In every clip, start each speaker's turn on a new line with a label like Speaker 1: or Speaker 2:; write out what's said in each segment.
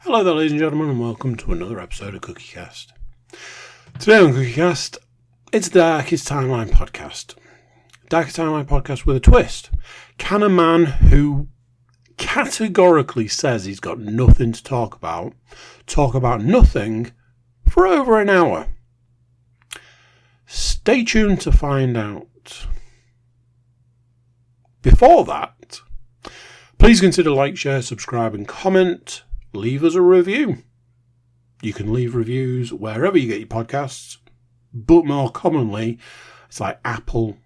Speaker 1: Hello there, ladies and gentlemen, and welcome to another episode of CookieCast. Today on CookieCast, it's the Darkest Timeline podcast. Darkest Timeline podcast with a twist. Can a man who categorically says he's got nothing to talk about nothing for over an hour? Stay tuned to find out. Before that, please consider like, share, subscribe and comment. Leave us a review. You can leave reviews wherever you get your podcasts, but more commonly, it's like Apple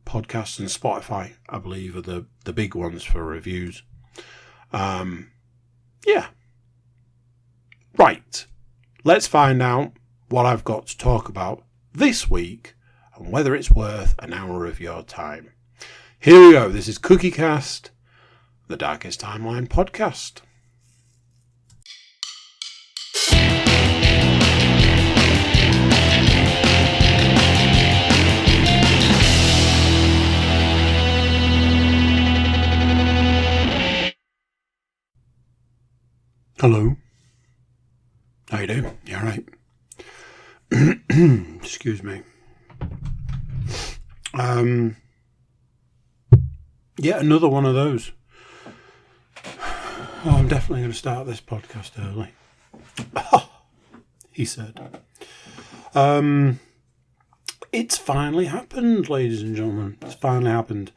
Speaker 1: Podcasts and Spotify, I believe, are the big ones for reviews. Yeah. Right. Let's find out what I've got to talk about this week and whether it's worth an hour of your time. Here we go. This is CookieCast, the Darkest Timeline podcast. Hello. How you doing? You alright? Excuse me. Yeah, another one of those. Oh, I'm definitely going to start this podcast early. He said. It's finally happened, ladies and gentlemen. It's finally happened.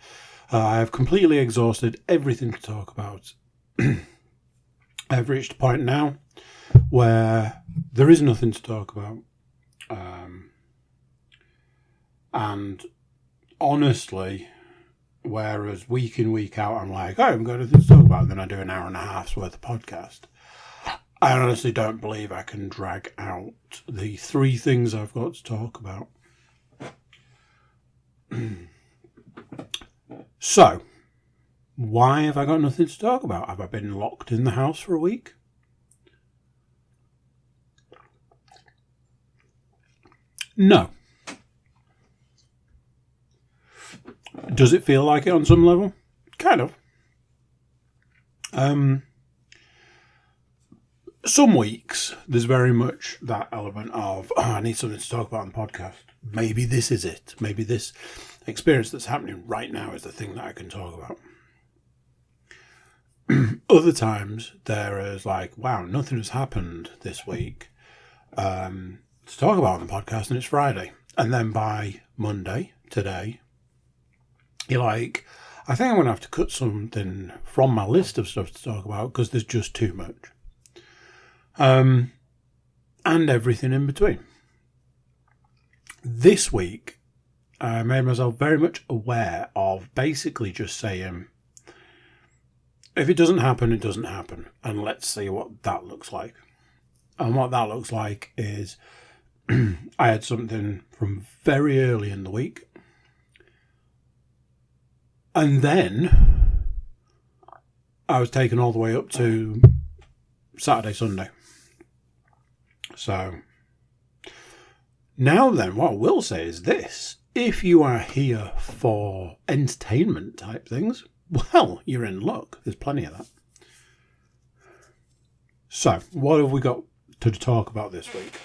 Speaker 1: I have completely exhausted everything to talk about. I've reached a point now where there is nothing to talk about. And honestly, whereas week in, week out, I'm like, oh, I'm going to talk about it, then I do an hour and a half's worth of podcast. I honestly don't believe I can drag out the three things I've got to talk about. So, why have I got nothing to talk about? Have I been locked in the house for a week? No. Does it feel like it on some level? Kind of. Some weeks, there's very much that element of, I need something to talk about on the podcast. Maybe this is it. Maybe this experience that's happening right now is the thing that I can talk about. Other times, there is like, wow, nothing has happened this week to talk about on the podcast, and it's Friday. And then by Monday, today, you're like, I think I'm going to have to cut something from my list of stuff to talk about because there's just too much. And everything in between. This week, I made myself very much aware of basically just saying, if it doesn't happen, it doesn't happen. And let's see what that looks like. And what that looks like is I had something from very early in the week. And then I was taken all the way up to Saturday, Sunday. So now then, what I will say is this. If you are here for entertainment type things, well, you're in luck. There's plenty of that. So, what have we got to talk about this week?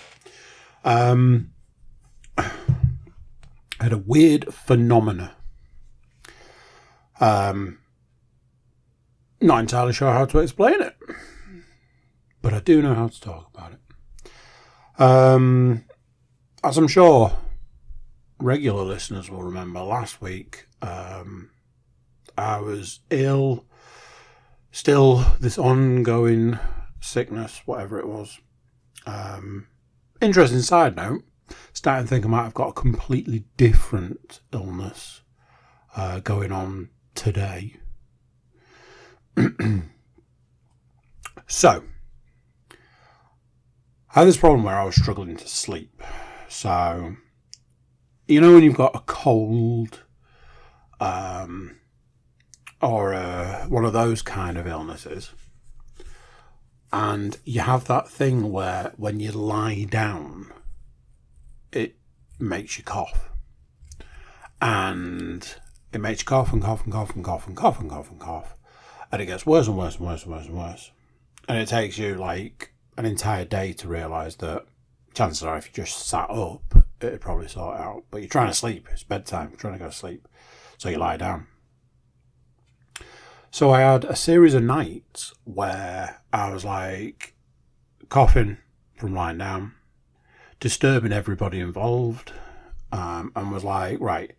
Speaker 1: I had a weird phenomena. Not entirely sure how to explain it, but I do know how to talk about it. As I'm sure regular listeners will remember, last week I was ill, still this ongoing sickness, whatever it was. Interesting side note, starting to think I might have got a completely different illness going on today. So, I had this problem where I was struggling to sleep. So, you know when you've got a cold, or one of those kind of illnesses, and you have that thing where when you lie down, it makes you cough. And it makes you cough and cough and cough and cough and cough and cough and cough. And it gets worse and worse and worse and worse and worse. And it takes you like an entire day to realise that chances are if you just sat up, it'd probably sort it out. But you're trying to sleep. It's bedtime. You're trying to go to sleep. So you lie down. So I had a series of nights where I was like coughing from lying down, disturbing everybody involved, and was like, right,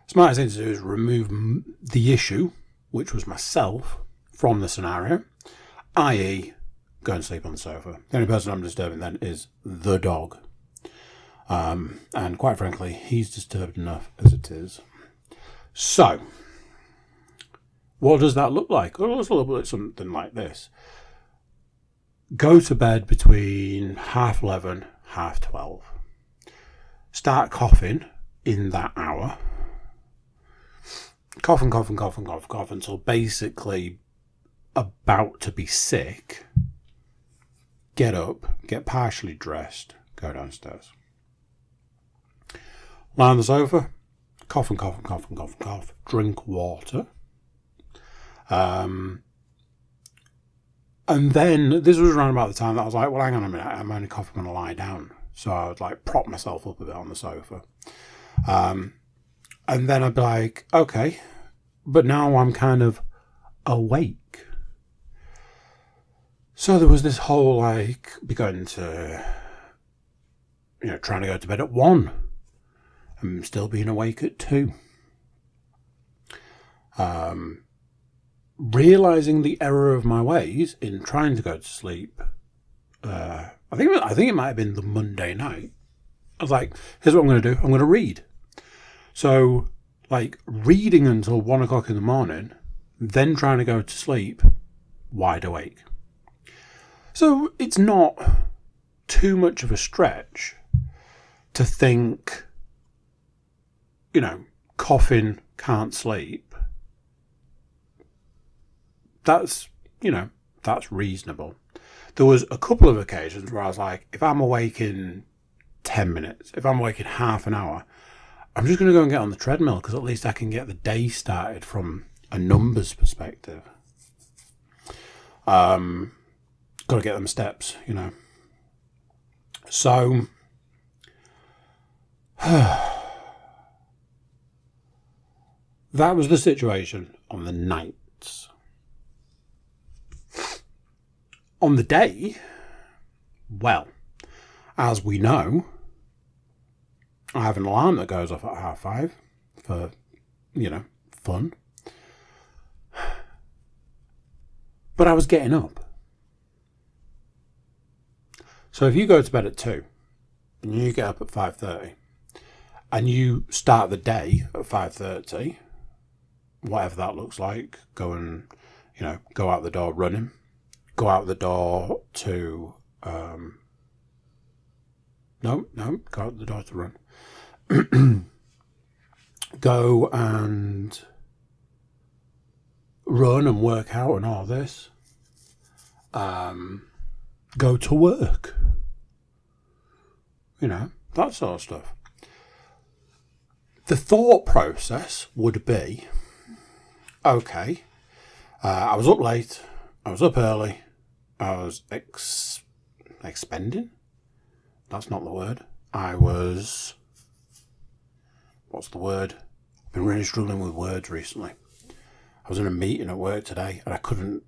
Speaker 1: smartest thing to do is remove the issue, which was myself, from the scenario, i.e. go and sleep on the sofa. The only person I'm disturbing then is the dog. And quite frankly, he's disturbed enough as it is. So, what does that look like? Well, let's look at something like this. Go to bed between 11:30, 12:30. Start coughing in that hour. Cough until basically about to be sick. Get up, get partially dressed, go downstairs. Lie on the sofa, cough, drink water. And then, this was around about the time that I was like, well, hang on a minute, I'm only coughing when I lie down. So I would like prop myself up a bit on the sofa. And then I'd be like, okay, but now I'm kind of awake. So there was this whole like, beginning to, trying to go to bed at 1 and still being awake at 2. Realising the error of my ways in trying to go to sleep. I think it might have been the Monday night. I was like, here's what I'm going to do. I'm going to read. So, like, reading until 1 o'clock in the morning, then trying to go to sleep, wide awake. So, it's not too much of a stretch to think, coughing, can't sleep. That's reasonable. There was a couple of occasions where I was like, if I'm awake in 10 minutes, if I'm awake in half an hour, I'm just going to go and get on the treadmill because at least I can get the day started from a numbers perspective. Got to get them steps, So, that was the situation on the nights. On the day, well, as we know, I have an alarm that goes off at 5:30 for, fun. But I was getting up. So if you go to bed at 2 and you get up at 5:30 and you start the day at 5:30, whatever that looks like, go out the door running, go out the door to, go out the door to run. Go and run and work out and all this. Go to work. That sort of stuff. The thought process would be, okay, I was up late, I was up early, I was expending? That's not the word. What's the word? I've been really struggling with words recently. I was in a meeting at work today and I couldn't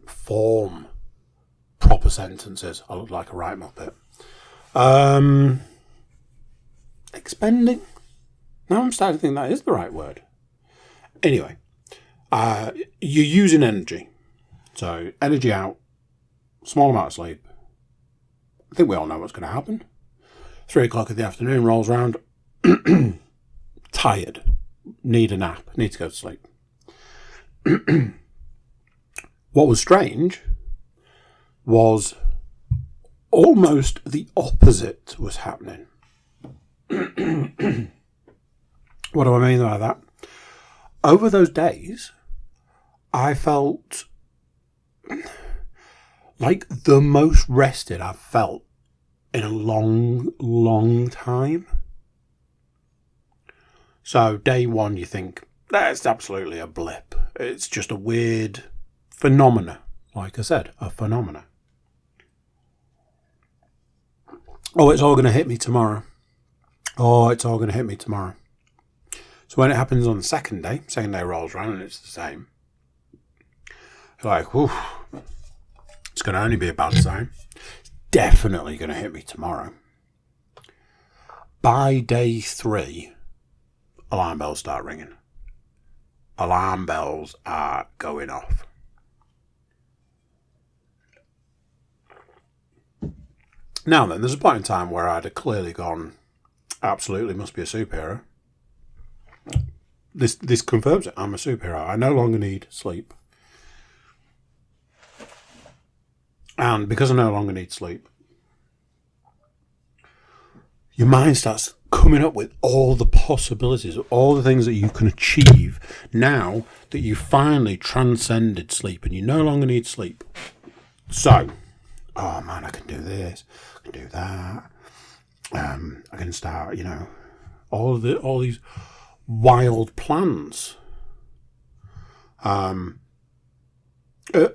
Speaker 1: form proper sentences. I looked like a right muppet. Expending? Now I'm starting to think that is the right word. Anyway, you're using energy. So energy out, small amount of sleep. I think we all know what's going to happen. 3 o'clock in the afternoon rolls around. Tired. Need a nap. Need to go to sleep. What was strange was almost the opposite was happening. What do I mean by that? Over those days, I felt like the most rested I've felt in a long, long time. So day one, you think, that's absolutely a blip. It's just a weird phenomena. like I said, a phenomenon. Oh, it's all going to hit me tomorrow. Oh, it's all going to hit me tomorrow. So when it happens on the second day rolls around and it's the same. You're like, whew, it's going to only be a bad sign. It's definitely going to hit me tomorrow. By day 3, alarm bells start ringing. Alarm bells are going off. Now then, there's a point in time where I'd have clearly gone, absolutely must be a superhero. This confirms it. I'm a superhero. I no longer need sleep. And because I no longer need sleep, your mind starts coming up with all the possibilities, all the things that you can achieve now that you finally transcended sleep and you no longer need sleep. So, oh man, I can do this, I can do that. I can start, all these wild plans. A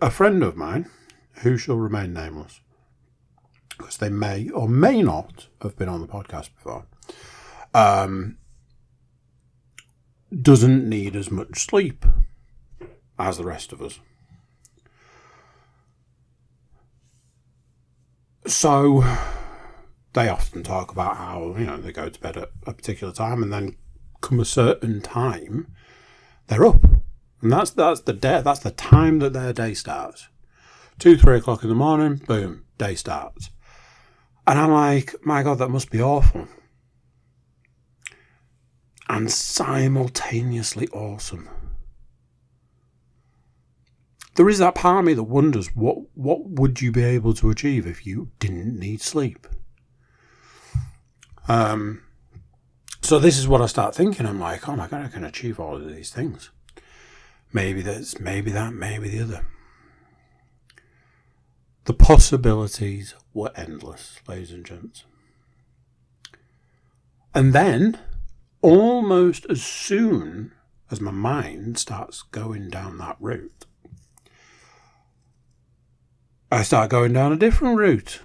Speaker 1: friend of mine, who shall remain nameless, because they may or may not have been on the podcast before, doesn't need as much sleep as the rest of us. So they often talk about how, they go to bed at a particular time and then come a certain time, they're up. And that's the time that their day starts. 2-3 o'clock in the morning, boom, day starts. And I'm like, my God, that must be awful. And simultaneously awesome. There is that part of me that wonders, what would you be able to achieve if you didn't need sleep? So this is what I start thinking. I'm like, oh my God, I can achieve all of these things. Maybe this, maybe that, maybe the other. The possibilities were endless, ladies and gents. And then, almost as soon as my mind starts going down that route, I start going down a different route.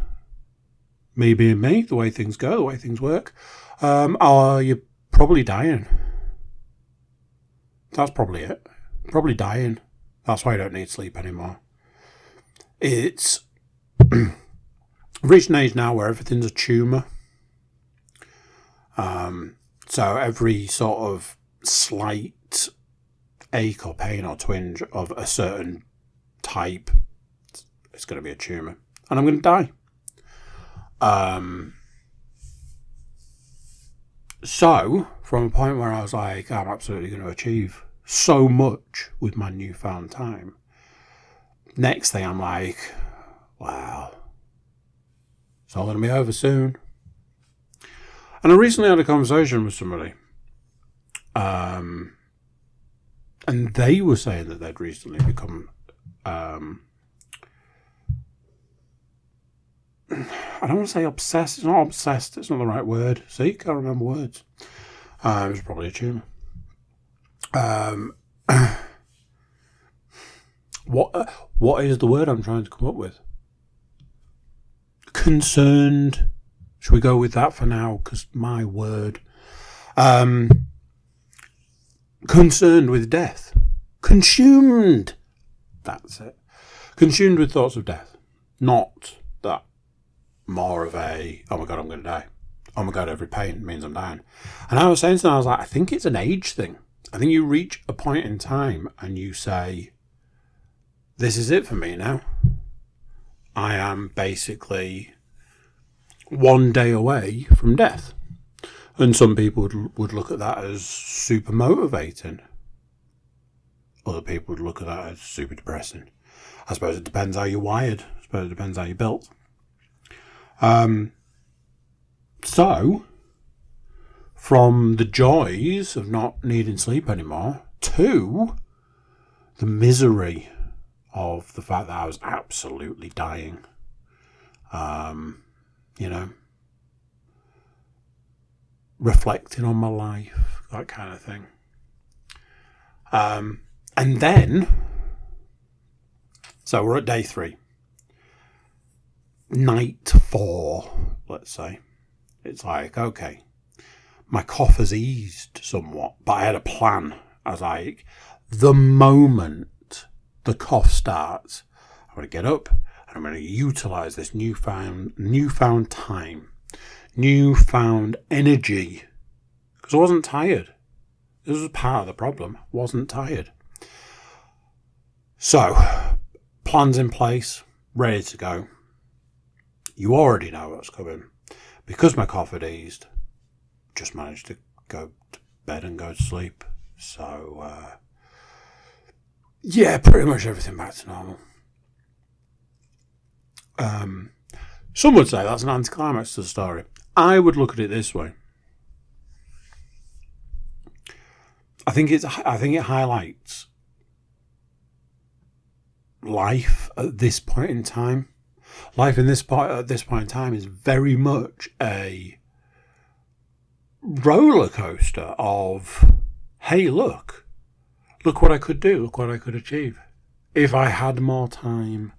Speaker 1: Me being me, the way things go, the way things work. You're probably dying. That's probably it. Probably dying. That's why I don't need sleep anymore. I've reached an age now where everything's a tumour. So every sort of slight ache or pain or twinge of a certain type, it's going to be a tumour. And I'm going to die. So, from a point where I was like, I'm absolutely going to achieve so much with my newfound time, next thing I'm like, wow, it's all going to be over soon. And I recently had a conversation with somebody, and they were saying that they'd recently become, I don't want to say obsessed. It's not obsessed. It's not the right word. See, can't remember words. It was probably a tumour. What is the word I'm trying to come up with? Concerned. Should we go with that for now? Because my word. Concerned with death. Consumed. That's it. Consumed with thoughts of death. Not that. More of a, oh my God, I'm going to die. Oh my God, every pain means I'm dying. And I was saying to them, I was like, I think it's an age thing. I think you reach a point in time and you say, this is it for me now. I am basically one day away from death. And some people would look at that as super motivating. Other people would look at that as super depressing. I suppose it depends how you're wired. I suppose it depends how you're built. So, from the joys of not needing sleep anymore to the misery of the fact that I was absolutely dying, reflecting on my life, that kind of thing. And then So we're at day 3. Night 4, let's say. It's like, okay, my cough has eased somewhat, but I had a plan. I was like, the moment the cough starts, I'm going to get up and I'm going to utilise this newfound time, newfound energy, because I wasn't tired. This was part of the problem. Wasn't tired. So, plans in place, ready to go. You already know what's coming. Because my cough had eased, just managed to go to bed and go to sleep. So, yeah, pretty much everything back to normal. Some would say that's an anticlimax to the story. I would look at it this way. I think it highlights life at this point in time. Life at this point in time is very much a roller coaster of, hey, look what I could do, look what I could achieve if I had more time.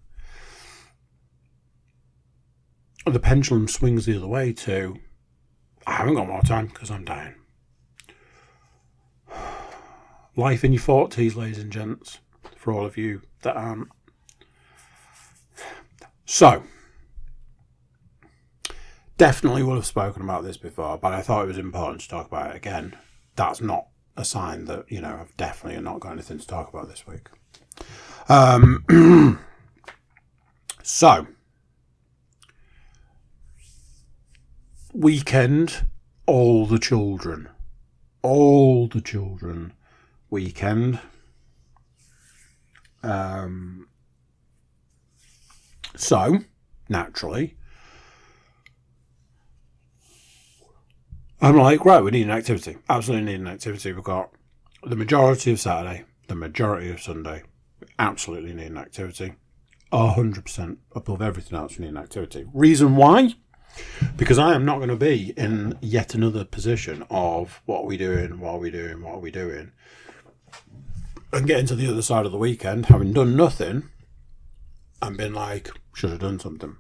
Speaker 1: The pendulum swings the other way to, I haven't got more time because I'm dying. Life in your 40s, ladies and gents, for all of you that aren't. So, definitely would have spoken about this before, but I thought it was important to talk about it again. That's not a sign that, I've definitely not got anything to talk about this week. So, weekend, all the children, weekend. So, naturally, I'm like, right, we need an activity. Absolutely need an activity. We've got the majority of Saturday, the majority of Sunday. We absolutely need an activity. 100% above everything else, we need an activity. Reason why? Because I am not going to be in yet another position of what are we doing, and getting to the other side of the weekend, having done nothing, and been like, should have done something.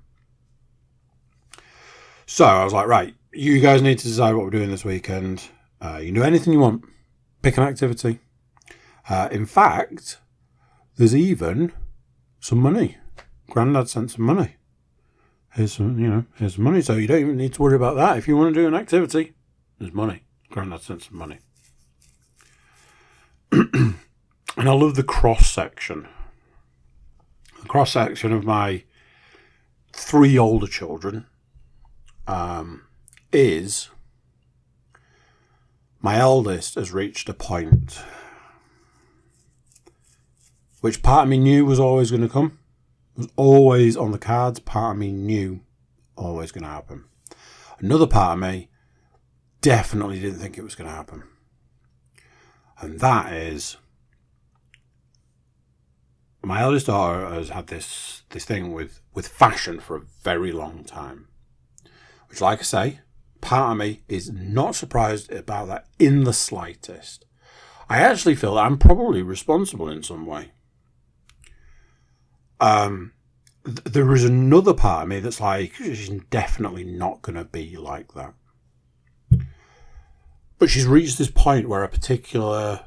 Speaker 1: So I was like, right, you guys need to decide what we're doing this weekend. You can do anything you want. Pick an activity. In fact, there's even some money. Grandad sent some money. Here's some money. So you don't even need to worry about that. If you want to do an activity, there's money. Grandad sent some money. And I love the cross section. The cross section of my 3 older children is my eldest has reached a point which part of me knew was always going to come. It was always on the cards. Part of me knew always going to happen. Another part of me definitely didn't think it was going to happen. And that is, my eldest daughter has had this thing with fashion for a very long time. Which, like I say, part of me is not surprised about that in the slightest. I actually feel that I'm probably responsible in some way. There is another part of me that's like, she's definitely not going to be like that. But she's reached this point where a particular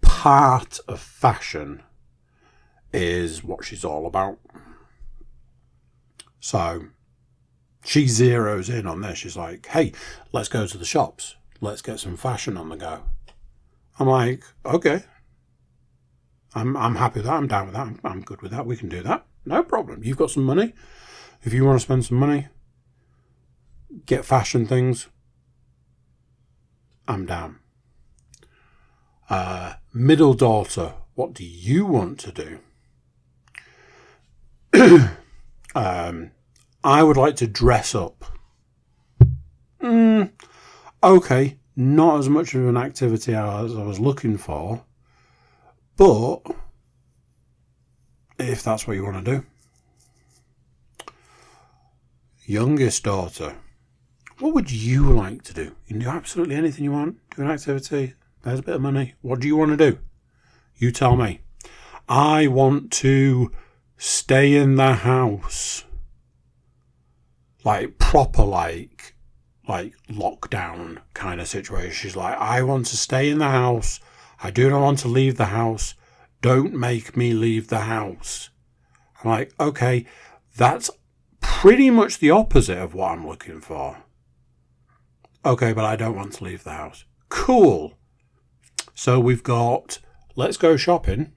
Speaker 1: part of fashion is what she's all about. So she zeroes in on this. She's like, hey, let's go to the shops. Let's get some fashion on the go. I'm like, okay. I'm happy with that. I'm down with that. I'm good with that. We can do that. No problem. You've got some money. If you want to spend some money, get fashion things, I'm down. Middle daughter, what do you want to do? I would like to dress up. Okay, not as much of an activity as I was looking for, but if that's what you want to do. Youngest daughter, what would you like to do? You can do absolutely anything you want. Do an activity. There's a bit of money. What do you want to do? You tell me. I want to stay in the house. Like, proper, like lockdown kind of situation. She's like, I want to stay in the house. I do not want to leave the house. Don't make me leave the house. I'm like, okay, that's pretty much the opposite of what I'm looking for. Okay, but I don't want to leave the house. Cool. So we've got, let's go shopping,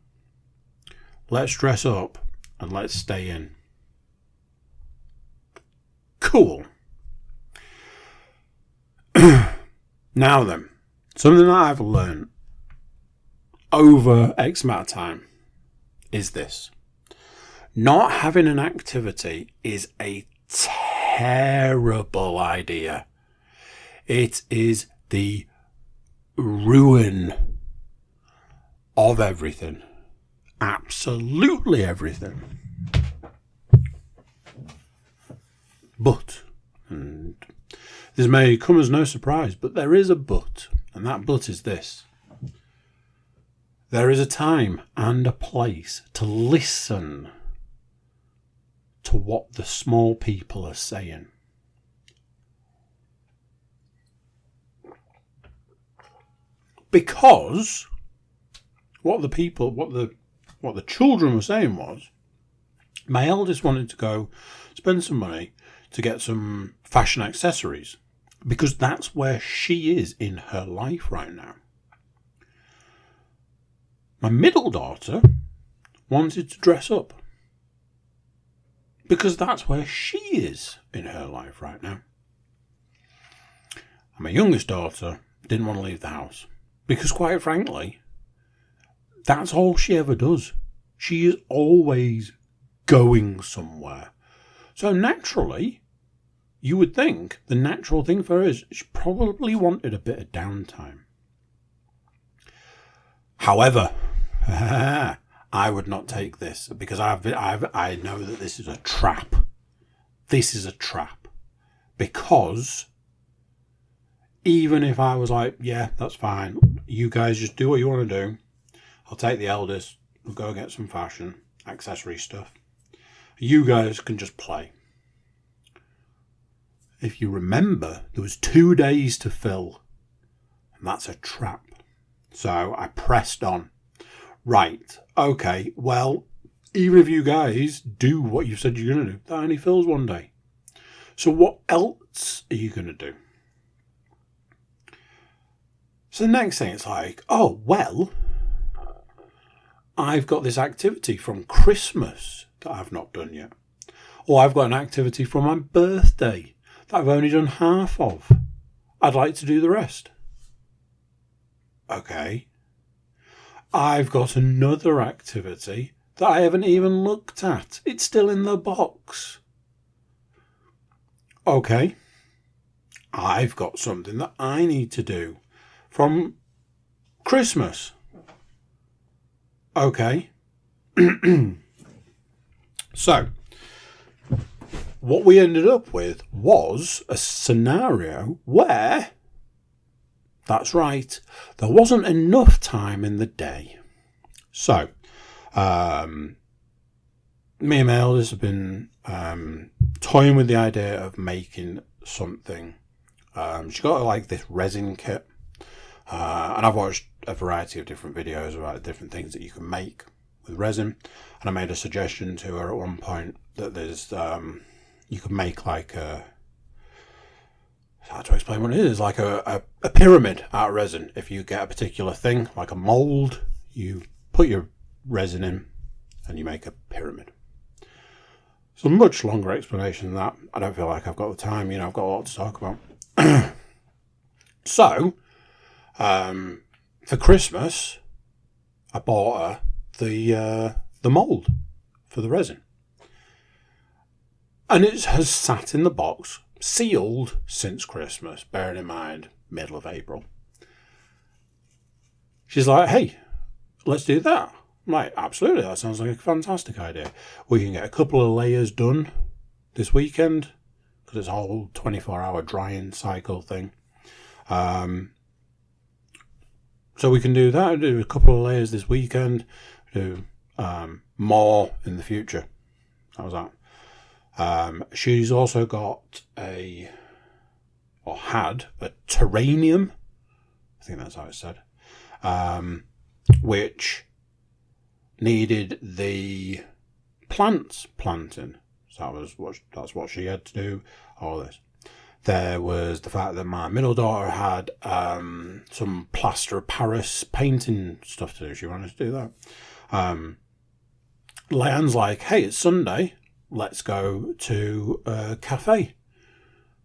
Speaker 1: let's dress up, and let's stay in. Cool. Now then, something that I've learned over X amount of time is this. Not having an activity is a terrible idea. It is the ruin of everything. Absolutely everything. But, and this may come as no surprise, but there is a but, and that but is this. There is a time and a place to listen to what the small people are saying. Because what the children were saying was, my eldest wanted to go spend some money to get some fashion accessories because that's where she is in her life right now. My middle daughter wanted to dress up because that's where she is in her life right now. And my youngest daughter didn't want to leave the house because, quite frankly, that's all she ever does. She is always going somewhere. So naturally, you would think the natural thing for her is she probably wanted a bit of downtime. However, I would not take this because I know that this is a trap. This is a trap. Because even if I was like, yeah, that's fine, you guys just do what you want to do. I'll take the eldest, we'll go get some fashion, accessory stuff. You guys can just play. If you remember, there was 2 days to fill. And that's a trap. So I pressed on. Right, okay, well, even if you guys do what you said you're going to do, that only fills 1 day. So what else are you going to do? So the next thing, it's like, oh, well, I've got this activity from Christmas that I've not done yet. Or I've got an activity from my birthday that I've only done half of. I'd like to do the rest. Okay. I've got another activity that I haven't even looked at. It's still in the box. Okay. I've got something that I need to do from Christmas. Okay. So, what we ended up with was a scenario where, that's right, there wasn't enough time in the day. So, me and my eldest have been toying with the idea of making something. She got like this resin kit, and I've watched a variety of different videos about different things that you can make with resin, and I made a suggestion to her at one point that there's you can make like a, how to explain what it is, like a pyramid out of resin. If you get a particular thing like a mold, you put your resin in and you make a pyramid. It's a much longer explanation than that. I don't feel like I've got the time, I've got a lot to talk about. So for Christmas, I bought her the mold for the resin. And it has sat in the box, sealed since Christmas, bearing in mind, middle of April. She's like, hey, let's do that. I'm like, absolutely, that sounds like a fantastic idea. We can get a couple of layers done this weekend, because it's a whole 24-hour drying cycle thing. So we can do that, do a couple of layers this weekend, do more in the future. That was that. She's also got had a terrarium, I think that's how it's said, which needed the plants planting. So that's what she had to do, all this. There was the fact that my middle daughter had some plaster of Paris painting stuff to do. She wanted to do that. Leanne's like, hey, it's Sunday. Let's go to a cafe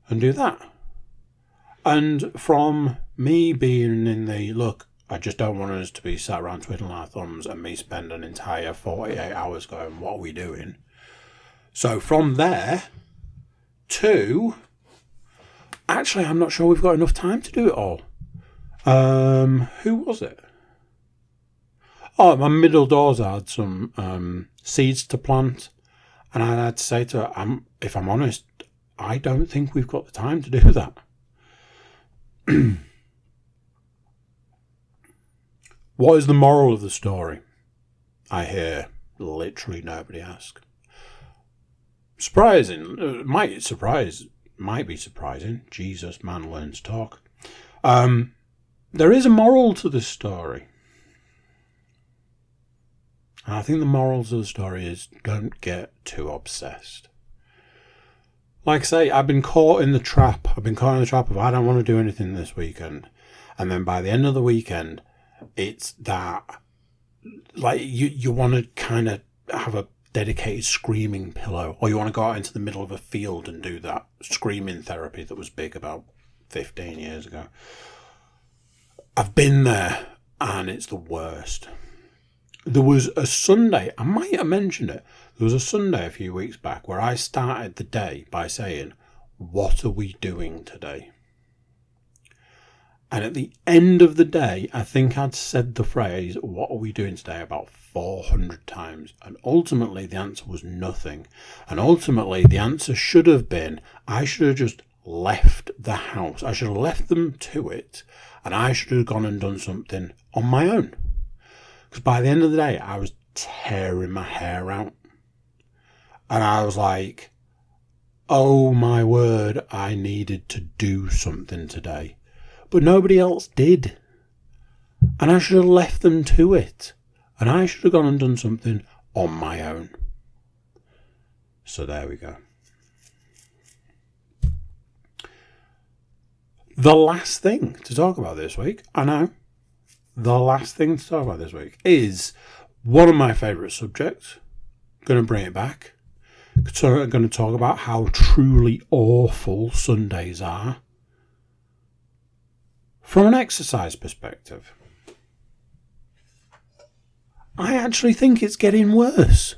Speaker 1: and do that. And from me being in the, look, I just don't want us to be sat around twiddling our thumbs and me spend an entire 48 hours going, what are we doing? So from there to... Actually, I'm not sure we've got enough time to do it all. Who was it? Oh, my middle daughter had some seeds to plant. And I had to say to her, if I'm honest, I don't think we've got the time to do that. What is the moral of the story? I hear literally nobody ask. Surprising. Might be surprising. Jesus, man learns to talk. There is a moral to this story. And I think the morals of the story is don't get too obsessed. Like I say, I've been caught in the trap. Of I don't want to do anything this weekend. And then by the end of the weekend, it's that, like, you want to kind of have a dedicated screaming pillow, or you want to go out into the middle of a field and do that screaming therapy that was big about 15 years ago. I've been there, and it's the worst. There was a Sunday, I might have mentioned it, there was a Sunday a few weeks back where I started the day by saying, what are we doing today? And at the end of the day, I think I'd said the phrase, what are we doing today, about 400 times. And ultimately, the answer was nothing. And ultimately, the answer should have been, I should have just left the house. I should have left them to it. And I should have gone and done something on my own. Because by the end of the day, I was tearing my hair out. And I was like, oh my word, I needed to do something today. But nobody else did. And I should have left them to it. And I should have gone and done something on my own. So there we go. The last thing to talk about this week, I know, the last thing to talk about this week is one of my favourite subjects. I'm going to bring it back. So I'm going to talk about how truly awful Sundays are from an exercise perspective. I actually think it's getting worse.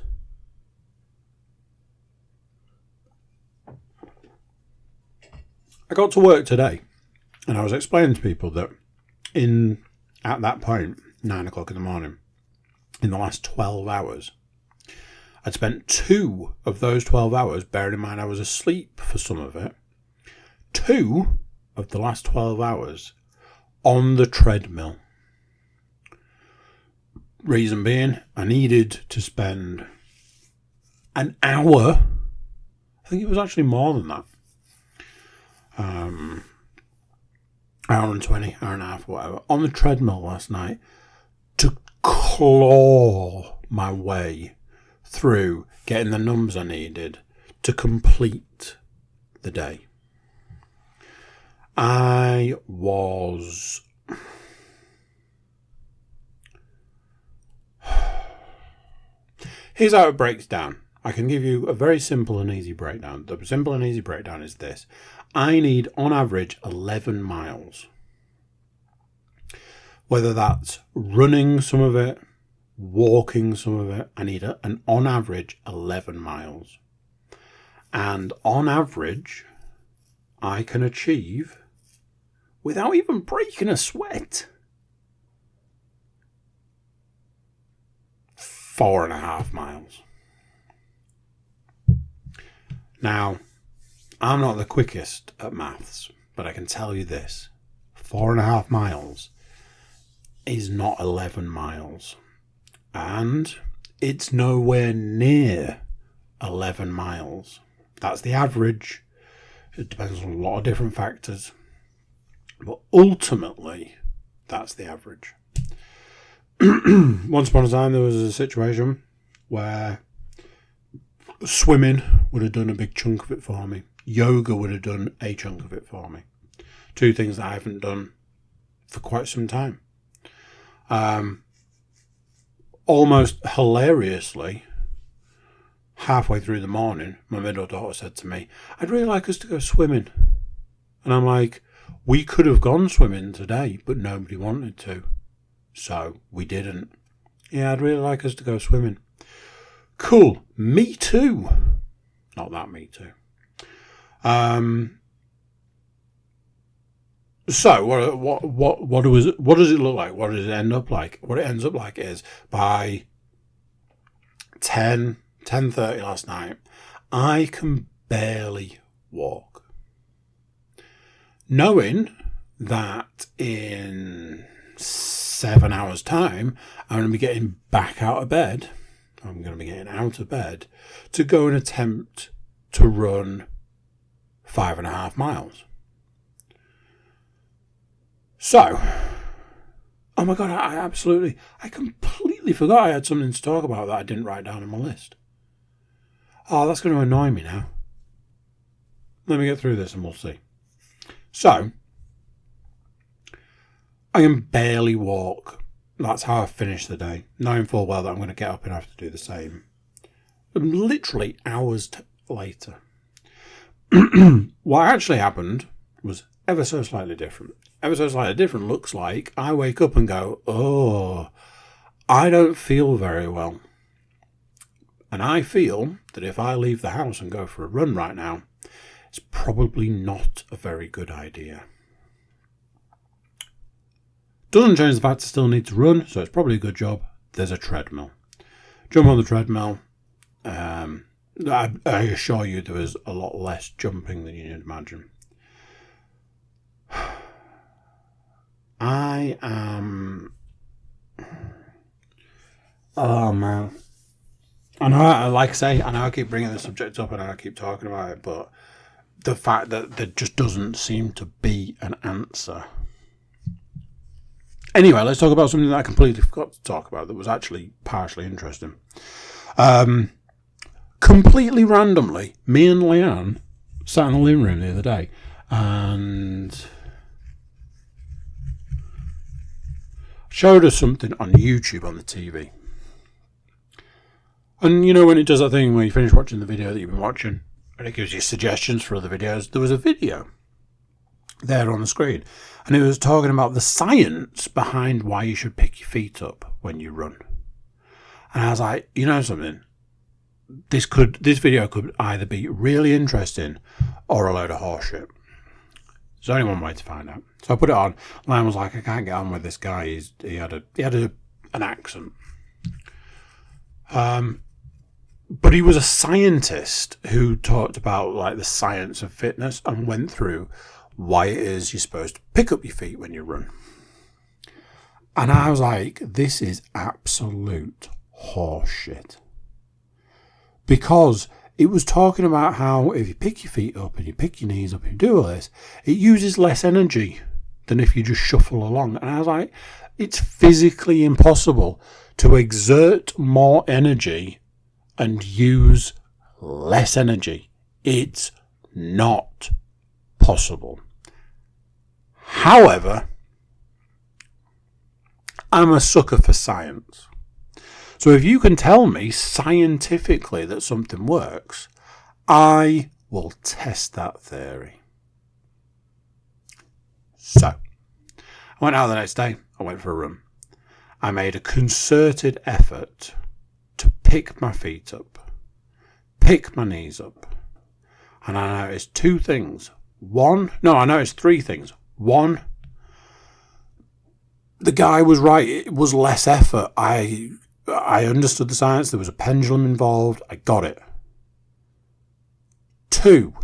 Speaker 1: I got to work today and I was explaining to people that at that point, 9 o'clock in the morning, in the last 12 hours, I'd spent 2 of those 12 hours, bearing in mind I was asleep for some of it, 2 of the last 12 hours on the treadmill. Reason being, I needed to spend an hour, I think it was actually more than that, hour and 20, hour and a half, whatever, on the treadmill last night to claw my way through getting the numbers I needed to complete the day. I was... Here's how it breaks down. I can give you a very simple and easy breakdown. The simple and easy breakdown is this. I need, on average, 11 miles. Whether that's running some of it, walking some of it, I need an on average 11 miles. And on average, I can achieve, without even breaking a sweat, 4.5 miles. Now, I'm not the quickest at maths, but I can tell you this. 4.5 miles is not 11 miles. And it's nowhere near 11 miles. That's the average. It depends on a lot of different factors. But ultimately, that's the average. Once upon a time, there was a situation where swimming would have done a big chunk of it for me. Yoga would have done a chunk of it for me. Two things that I haven't done for quite some time. Almost hilariously, halfway through the morning, my middle daughter said to me, "I'd really like us to go swimming." And I'm like, we could have gone swimming today, but nobody wanted to. So we didn't. Yeah, I'd really like us to go swimming. Cool. Me too. Not that me too. So what does it look like? What does it end up like? What it ends up like is by 10:30 last night, I can barely walk. Knowing that in 7 hours' time, I'm going to be getting back out of bed. I'm going to be getting out of bed to go and attempt to run 5.5 miles. So, oh my God, I completely forgot I had something to talk about that I didn't write down on my list. Oh, that's going to annoy me now. Let me get through this and we'll see. So, I can barely walk. That's how I finish the day, knowing full well that I'm going to get up and have to do the same. Literally hours later. What actually happened was ever so slightly different. Ever so slightly different looks like I wake up and go, oh, I don't feel very well. And I feel that if I leave the house and go for a run right now, it's probably not a very good idea. Doesn't change the fact I still need to run, so it's probably a good job there's a treadmill. Jump on the treadmill. I assure you there was a lot less jumping than you'd imagine. I am... Oh, man. I know, like I say, I know I keep bringing the subject up and I keep talking about it, but the fact that there just doesn't seem to be an answer. Anyway, let's talk about something that I completely forgot to talk about that was actually partially interesting. Completely randomly, me and Leanne sat in the living room the other day and showed us something on YouTube on the TV. And you know when it does that thing where you finish watching the video that you've been watching and it gives you suggestions for other videos? There was a video there on the screen and it was talking about the science behind why you should pick your feet up when you run. And I was like, you know something? This video could either be really interesting or a load of horseshit. There's only one way to find out. So I put it on. Liam was like, I can't get on with this guy. He had an accent. But he was a scientist who talked about like the science of fitness and went through why it is you're supposed to pick up your feet when you run. And I was like, this is absolute horseshit. Because it was talking about how if you pick your feet up and you pick your knees up and you do all this, it uses less energy than if you just shuffle along. And I was like, it's physically impossible to exert more energy and use less energy. It's not possible. However, I'm a sucker for science. So if you can tell me scientifically that something works, I will test that theory. So, I went out the next day. I went for a run. I made a concerted effort to pick my feet up, pick my knees up. And I noticed two things. I noticed three things. One, the guy was right. It was less effort. I understood the science. There was a pendulum involved. I got it. Two,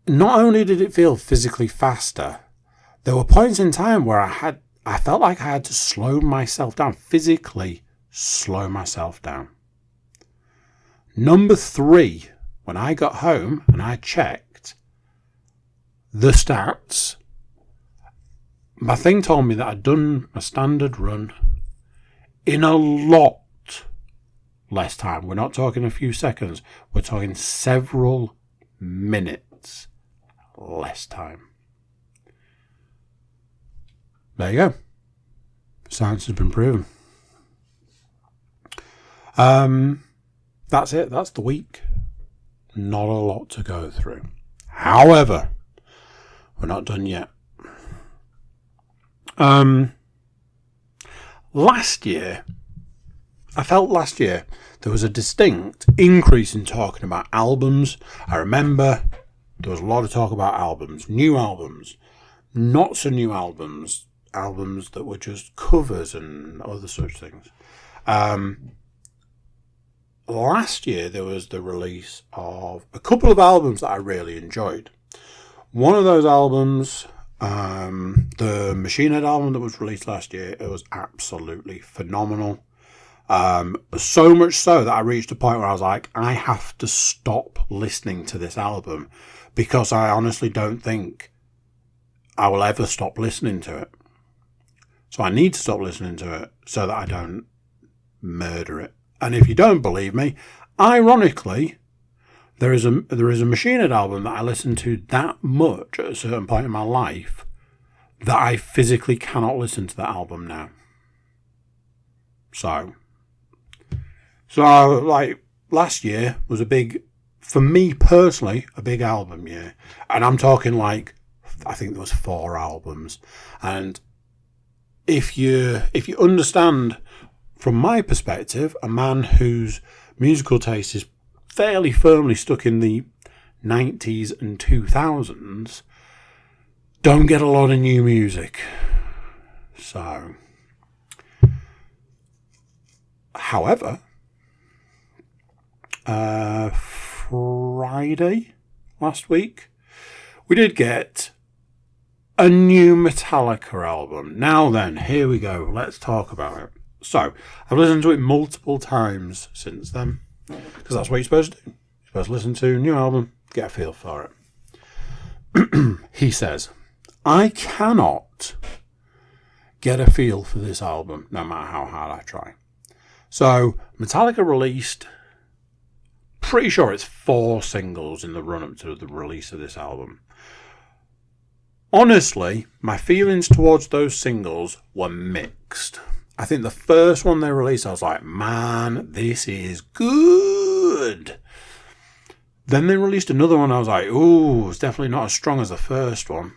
Speaker 1: not only did it feel physically faster, there were points in time where I felt like I had to slow myself down, physically slow myself down. Number 3, when I got home and I checked the stats, my thing told me that I'd done my standard run in a lot less time. We're not talking a few seconds. We're talking several minutes less time. There you go. Science has been proven. That's it. That's the week. Not a lot to go through. However, we're not done yet. Last year there was a distinct increase in talking about albums. I remember there was a lot of talk about albums, new albums, not so new albums, albums that were just covers and other such things. Last year there was the release of a couple of albums that I really enjoyed. One of those albums, the Machine Head album that was released last year, it was absolutely phenomenal. So much so that I reached a point where I was like, I have to stop listening to this album because I honestly don't think I will ever stop listening to it. So I need to stop listening to it so that I don't murder it. And if you don't believe me, ironically, there is a Machine Head album that I listened to that much at a certain point in my life that I physically cannot listen to that album now. So like last year was for me personally, a big album year. And I'm talking like, I think there was 4 albums. And if you understand, from my perspective, a man whose musical taste is fairly firmly stuck in the 90s and 2000s, don't get a lot of new music. So, however, Friday last week, we did get a new Metallica album. Now then, here we go. Let's talk about it. So, I've listened to it multiple times since then, because that's what you're supposed to do. You're supposed to listen to a new album, get a feel for it. He says, I cannot get a feel for this album, no matter how hard I try. So, Metallica released, pretty sure it's 4 singles in the run-up to the release of this album. Honestly, my feelings towards those singles were mixed. I think the first one they released, I was like, man, this is good. Then they released another one, I was like, ooh, it's definitely not as strong as the first one.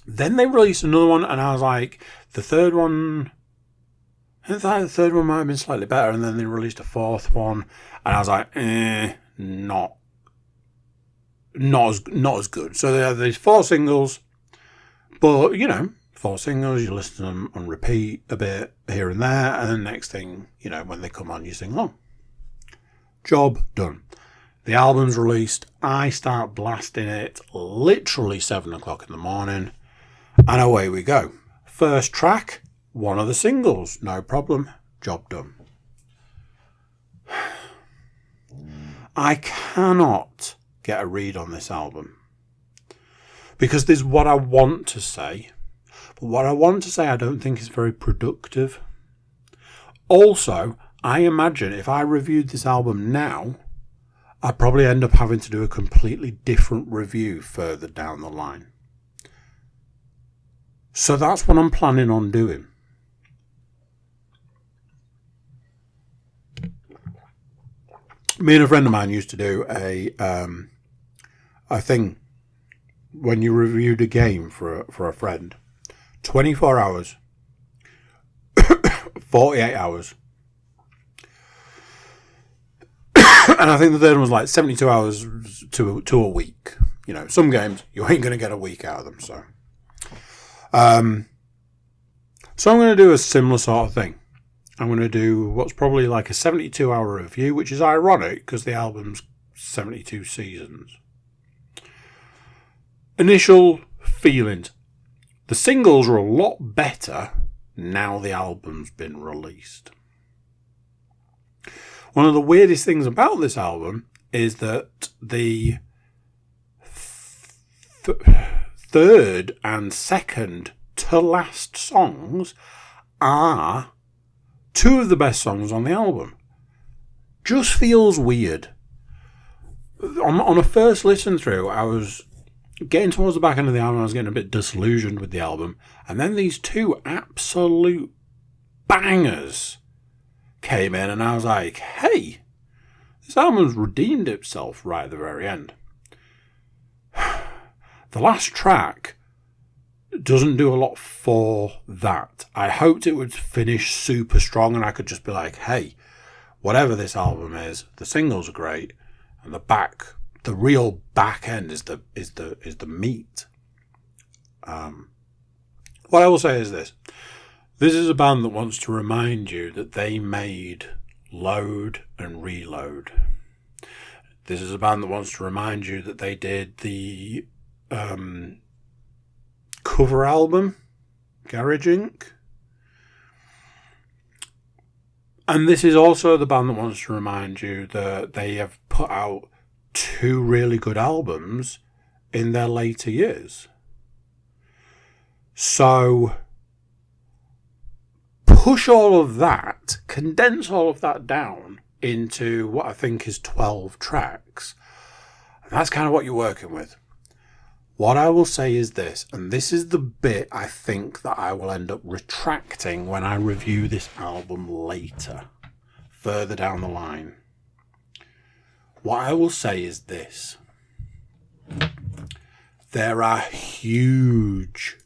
Speaker 1: Then they released another one, and I was like, the third one, I thought the third one might have been slightly better, and then they released a 4th one, and I was like, not as good. So they have these 4 singles, but, 4 singles, you listen to them on repeat a bit here and there, and then next thing, when they come on, you sing along. Job done. The album's released. I start blasting it literally 7 o'clock in the morning, and away we go. First track, one of the singles. No problem. Job done. I cannot get a read on this album because there's what I want to say. But what I want to say I don't think is very productive. Also, I imagine if I reviewed this album now, I'd probably end up having to do a completely different review further down the line. So that's what I'm planning on doing. Me and a friend of mine used to do a thing when you reviewed a game for a friend. 24 hours, 48 hours. And I think the third one was like 72 hours to a week. Some games, you ain't going to get a week out of them. So I'm going to do a similar sort of thing. I'm going to do what's probably like a 72-hour review, which is ironic because the album's 72 seasons. Initial feelings. The singles are a lot better now the album's been released. One of the weirdest things about this album is that the third and second to last songs are two of the best songs on the album. Just feels weird. On a first listen through, I was getting towards the back end of the album, I was getting a bit disillusioned with the album. And then these two absolute bangers came in, and I was like, hey, this album's redeemed itself right at the very end. The last track doesn't do a lot for that. I hoped it would finish super strong and I could just be like, hey, whatever this album is, the singles are great, and the real back end is the meat. What I will say is this. This is a band that wants to remind you that they made Load and Reload. This is a band that wants to remind you that they did the cover album, Garage Inc. And this is also the band that wants to remind you that they have put out two really good albums in their later years. So push all of that, condense all of that down into what I think is 12 tracks. And that's kind of what you're working with. What I will say is this, and this is the bit I think that I will end up retracting when I review this album later, further down the line. What I will say is this. There are huge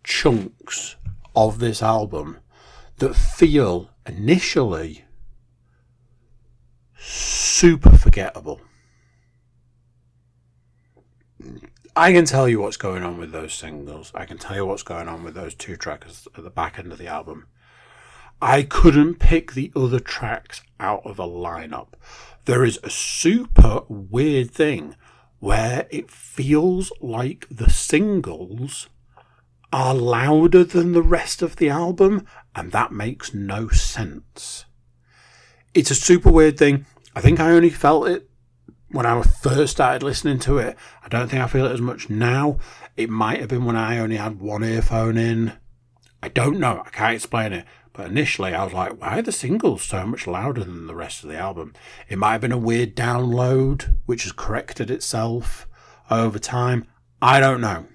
Speaker 1: chunks of this album that feel initially super forgettable. I can tell you what's going on with those singles. I can tell you what's going on with those two tracks at the back end of the album. I couldn't pick the other tracks out of a lineup. There is a super weird thing where it feels like the singles are louder than the rest of the album, and that makes no sense. It's a super weird thing. I think I only felt it when I first started listening to it. I don't think I feel it as much now. It might have been when I only had one earphone in. I don't know. I can't explain it. But initially I was like, why are the singles so much louder than the rest of the album? It might have been a weird download, which has corrected itself over time. I don't know.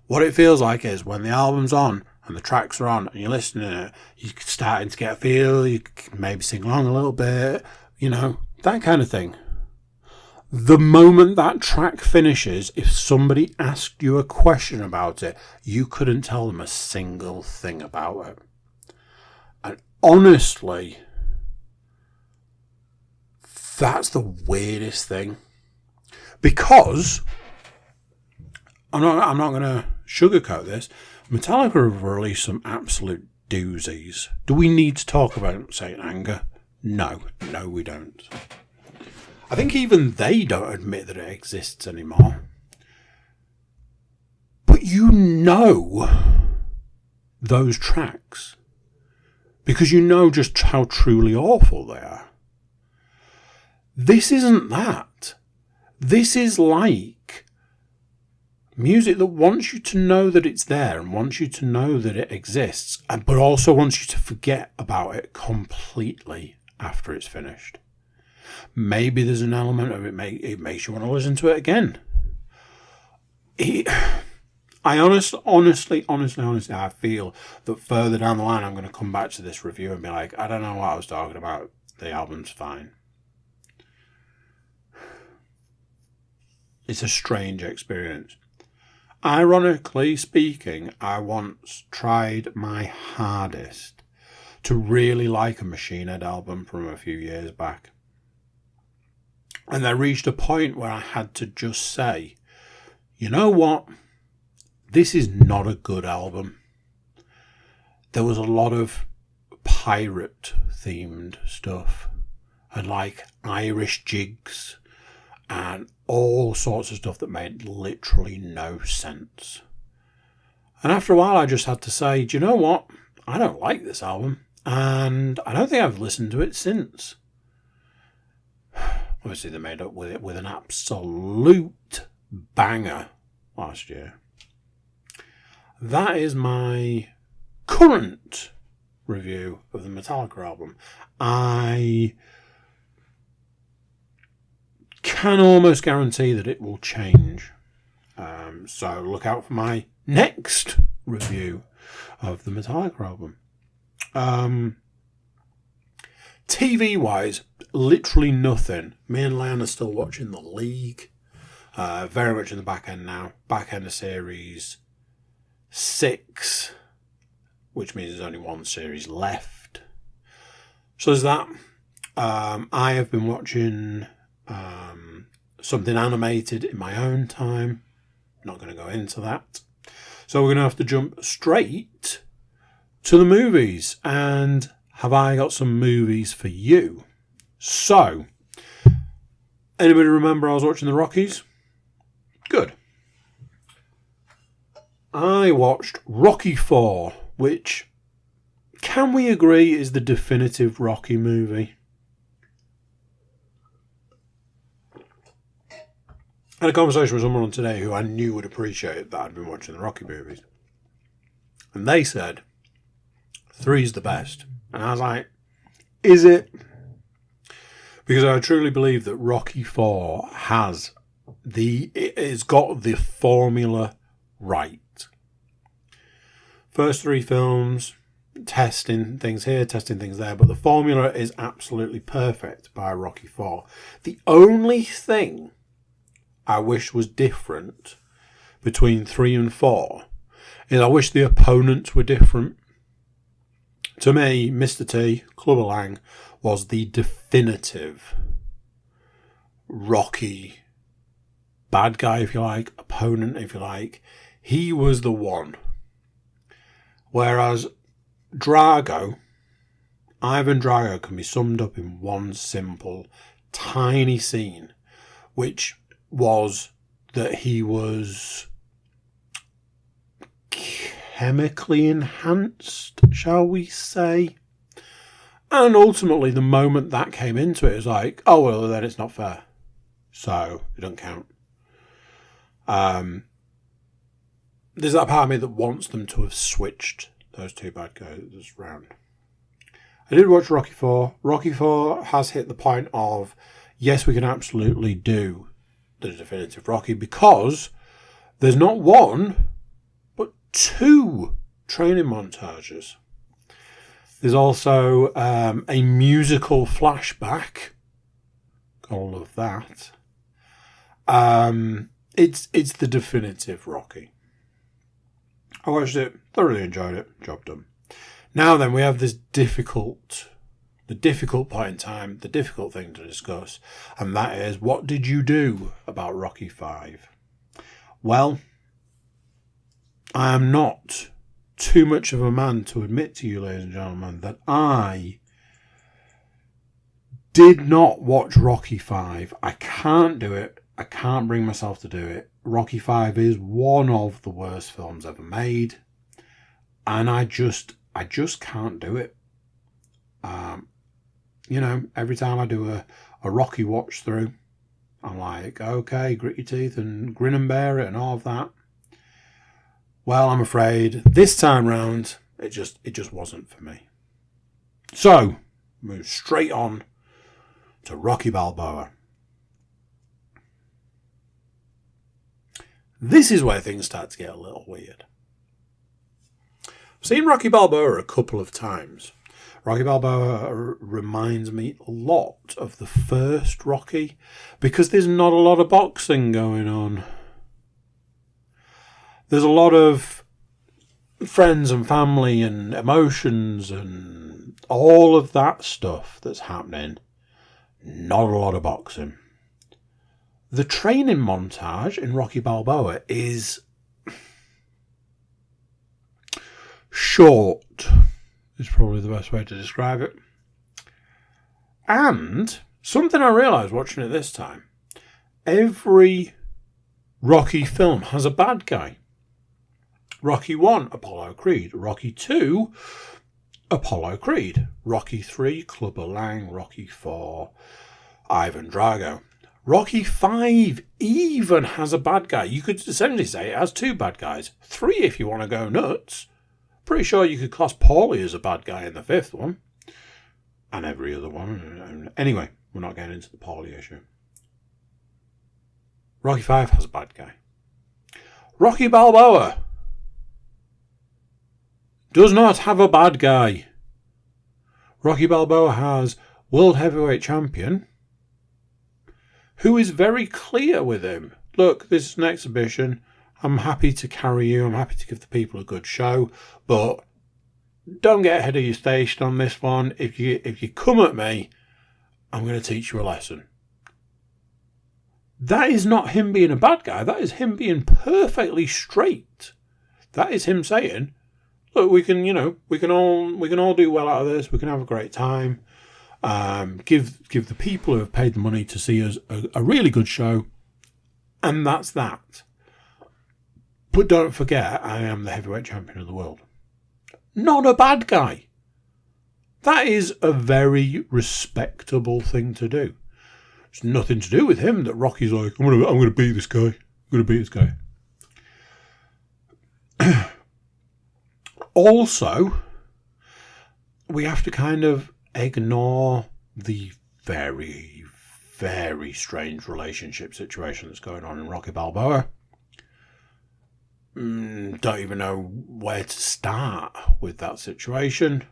Speaker 1: What it feels like is when the album's on and the tracks are on and you're listening to it, you're starting to get a feel, you can maybe sing along a little bit, you know, that kind of thing. The moment that track finishes, if somebody asked you a question about it, you couldn't tell them a single thing about it. And honestly, that's the weirdest thing. Because, I'm not going to sugarcoat this, Metallica have released some absolute doozies. Do we need to talk about Saint Anger? No, we don't. I think even they don't admit that it exists anymore. But you know those tracks because you know just how truly awful they are. This isn't that. This is like music that wants you to know that it's there and wants you to know that it exists, but also wants you to forget about it completely after it's finished. Maybe there's an element of it makes you want to listen to it again. I honestly, I feel that further down the line I'm going to come back to this review and be like, I don't know what I was talking about. The album's fine. It's a strange experience. Ironically speaking, I once tried my hardest to really like a Machine Head album from a few years back. And I reached a point where I had to just say, you know what? This is not a good album. There was a lot of pirate themed stuff and like Irish jigs and all sorts of stuff that made literally no sense. And after a while I just had to say, do you know what? I don't like this album. and I don't think I've listened to it since. Obviously, they made up with it with an absolute banger last year. That is my current review of the Metallica album. I can almost guarantee that it will change. So look out for my next review of the Metallica album. TV-wise, literally nothing. Me and Leanne are still watching The League. Very much in the back end now. Back end of series 6, which means there's only one series left. So there's that. I have been watching something animated in my own time. Not going to go into that. So we're going to have to jump straight to the movies. And have I got some movies for you? So, anybody remember I was watching the Rockies? Good. I watched Rocky IV, which, can we agree, is the definitive Rocky movie? I had a conversation with someone today who I knew would appreciate that I'd been watching the Rocky movies. And they said, 3's the best. And I was like, is it? Because I truly believe that Rocky IV it's got the formula right. First 3 films, testing things here, testing things there, but the formula is absolutely perfect by Rocky IV. The only thing I wish was different between 3 and 4 is I wish the opponents were different. To me, Mr. T, Clubber Lang, was the definitive Rocky bad guy, if you like, opponent, if you like. He was the one. Whereas Ivan Drago can be summed up in one simple, tiny scene, which was that he was chemically enhanced, shall we say. And ultimately, the moment that came into it, was like, oh, well, then it's not fair. So, it doesn't count. There's that part of me that wants them to have switched those two bad guys round. I did watch Rocky IV. Rocky IV has hit the point of, yes, we can absolutely do the definitive Rocky, because there's not one, but 2 training montages. There's also a musical flashback. Gotta love that. It's the definitive Rocky. I watched it, thoroughly enjoyed it, job done. Now then, we have this difficult point in time, the difficult thing to discuss, and that is, what did you do about Rocky V? Well, I am not too much of a man to admit to you, ladies and gentlemen, that I did not watch Rocky V. I can't do it. I can't bring myself to do it. Rocky V is one of the worst films ever made, and I just can't do it. Every time I do a Rocky watch through, I'm like, okay, grit your teeth and grin and bear it and all of that. Well, I'm afraid this time round, it just wasn't for me. So, move straight on to Rocky Balboa. This is where things start to get a little weird. I've seen Rocky Balboa a couple of times. Rocky Balboa reminds me a lot of the first Rocky, because there's not a lot of boxing going on. There's a lot of friends and family and emotions and all of that stuff that's happening. Not a lot of boxing. The training montage in Rocky Balboa is short, is probably the best way to describe it. And something I realised watching it this time, every Rocky film has a bad guy. Rocky 1, Apollo Creed. Rocky 2, Apollo Creed. Rocky 3, Clubber Lang. Rocky 4, Ivan Drago. Rocky 5 even has a bad guy. You could essentially say it has 2 bad guys. 3 if you want to go nuts. Pretty sure you could class Paulie as a bad guy in the 5th one. And every other one. Anyway, we're not getting into the Paulie issue. Rocky 5 has a bad guy. Rocky Balboa does not have a bad guy. Rocky Balboa has World Heavyweight Champion, who is very clear with him. Look, this is an exhibition. I'm happy to carry you. I'm happy to give the people a good show. But don't get ahead of your station on this one. If you come at me, I'm going to teach you a lesson. That is not him being a bad guy. That is him being perfectly straight. That is him saying, look, we can all do well out of this. We can have a great time. Give the people who have paid the money to see us a really good show, and that's that. But don't forget, I am the heavyweight champion of the world. Not a bad guy. That is a very respectable thing to do. It's nothing to do with him that Rocky's like, I'm gonna beat this guy. I'm gonna beat this guy. Also, we have to kind of ignore the very, very strange relationship situation that's going on in Rocky Balboa. Don't even know where to start with that situation.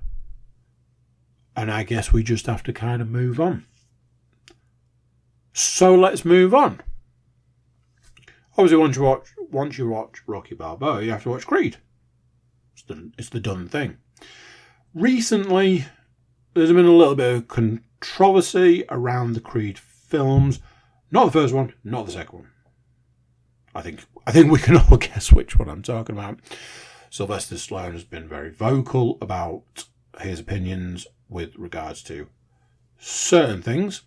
Speaker 1: And I guess we just have to kind of move on. So let's move on. Obviously, once you watch Rocky Balboa, you have to watch Creed. It's the done thing. Recently, there's been a little bit of controversy around the Creed films. Not the first one, not the second one. I think we can all guess which one I'm talking about. Sylvester Stallone has been very vocal about his opinions with regards to certain things.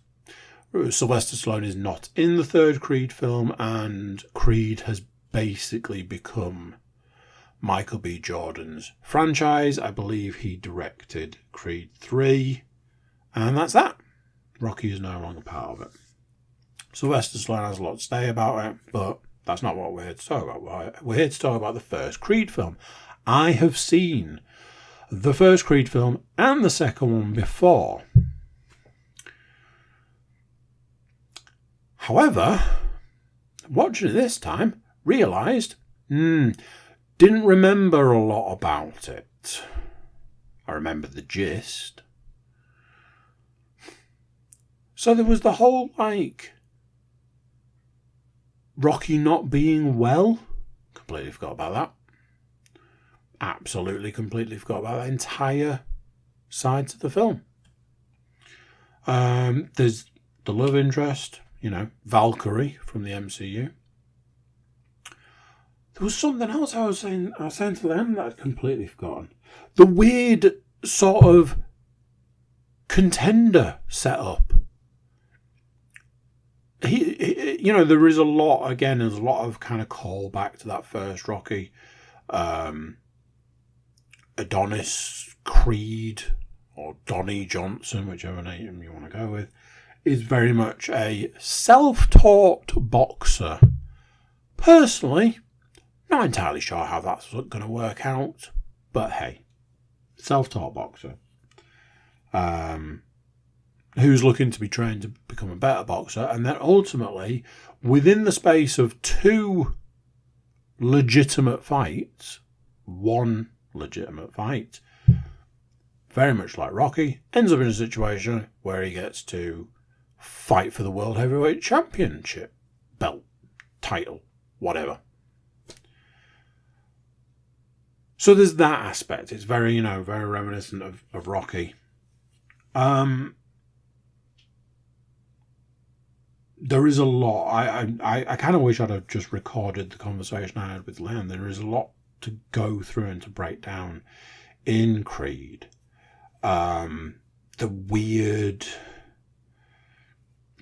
Speaker 1: Sylvester Stallone is not in the third Creed film, and Creed has basically become Michael B. Jordan's franchise. I believe he directed Creed 3, and that's that. Rocky is no longer part of it. Sylvester Stallone has a lot to say about it, but that's not what we're here to talk about. We're here to talk about the first Creed film. I have seen the first Creed film and the second one before. However, watching it this time, realised, didn't remember a lot about it. I remember the gist. So there was the whole, Rocky not being well. Completely forgot about that. Absolutely, completely forgot about that entire side to the film. There's the love interest, Valkyrie from the MCU. There was something else I was saying to them that I'd completely forgotten. The weird sort of contender setup. There is a lot, again, there's a lot of kind of callback to that first Rocky. Adonis Creed, or Donnie Johnson, whichever name you want to go with, is very much a self-taught boxer. Personally, not entirely sure how that's going to work out, but hey, self-taught boxer. Who's looking to be trained to become a better boxer, and then ultimately, within the space of 2 legitimate fights, 1 legitimate fight, very much like Rocky, ends up in a situation where he gets to fight for the World Heavyweight Championship belt, title, whatever. So there's that aspect. It's very, very reminiscent of Rocky. There is a lot. I kind of wish I'd have just recorded the conversation I had with Len. There is a lot to go through and to break down in Creed. The weird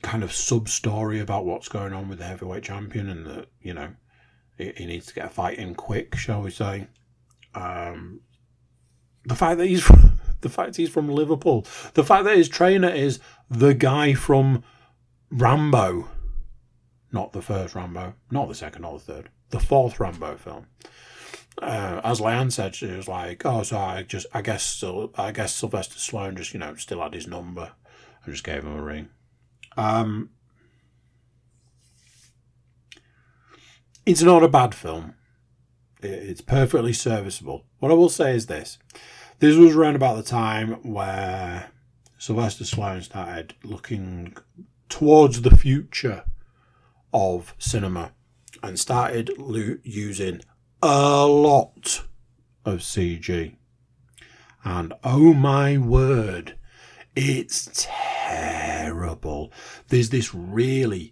Speaker 1: kind of sub-story about what's going on with the heavyweight champion, and that, he needs to get a fight in quick, shall we say. The fact that The fact he's from Liverpool. The fact that his trainer is the guy from Rambo. Not the first Rambo. Not the second or the third. The fourth Rambo film. As Leanne said, she was like, "Oh, so I guess Sylvester Stallone just, still had his number. I just gave him a ring." It's not a bad film. It's perfectly serviceable. What I will say is this. This was around about the time where Sylvester Stallone started looking towards the future of cinema and started using a lot of CG. And oh my word, it's terrible. There's this really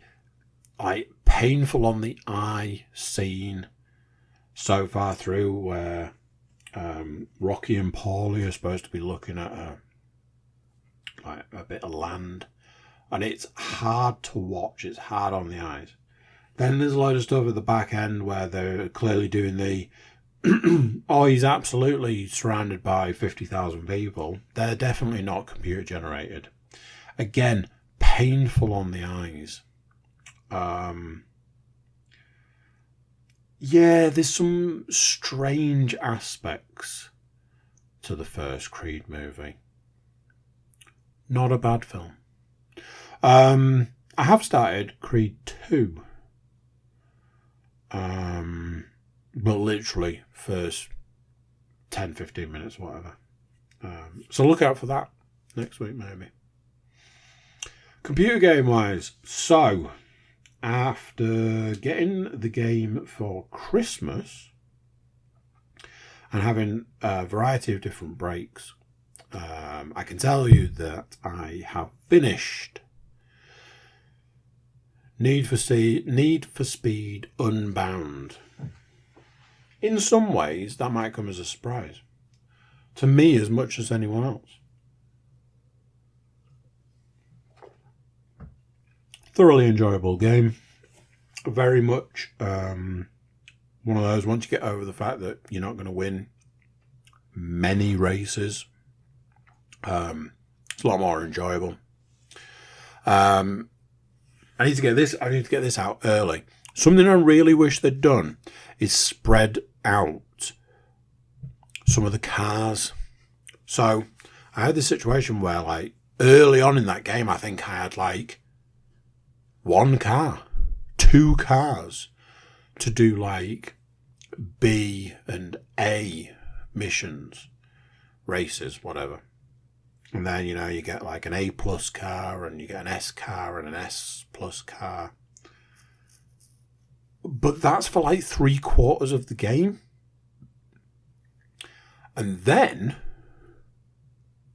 Speaker 1: painful on the eye scene so far through where Rocky and Paulie are supposed to be looking at a bit of land, and it's hard to watch. It's hard on the eyes. Then there's a load of stuff at the back end where they're clearly doing the oh, he's absolutely surrounded by 50,000 people. They're definitely not computer generated. Again, painful on the eyes. Yeah, there's some strange aspects to the first Creed movie. Not a bad film. I have started Creed 2. But literally first 10-15 minutes, whatever. So look out for that next week, maybe. Computer game wise, so after getting the game for Christmas and having a variety of different breaks, I can tell you that I have finished Need for Speed Unbound. In some ways, that might come as a surprise. To me, as much as anyone else. Thoroughly enjoyable game. Very much one of those, once you get over the fact that you're not going to win many races, it's a lot more enjoyable. I need to get this out early. Something I really wish they'd done is spread out some of the cars. So I had this situation where, early on in that game, I think I had one car, 2 cars to do B and A missions, races, whatever. And then, you get an A plus car and you get an S car and an S plus car. But that's for 3/4 of the game. And then,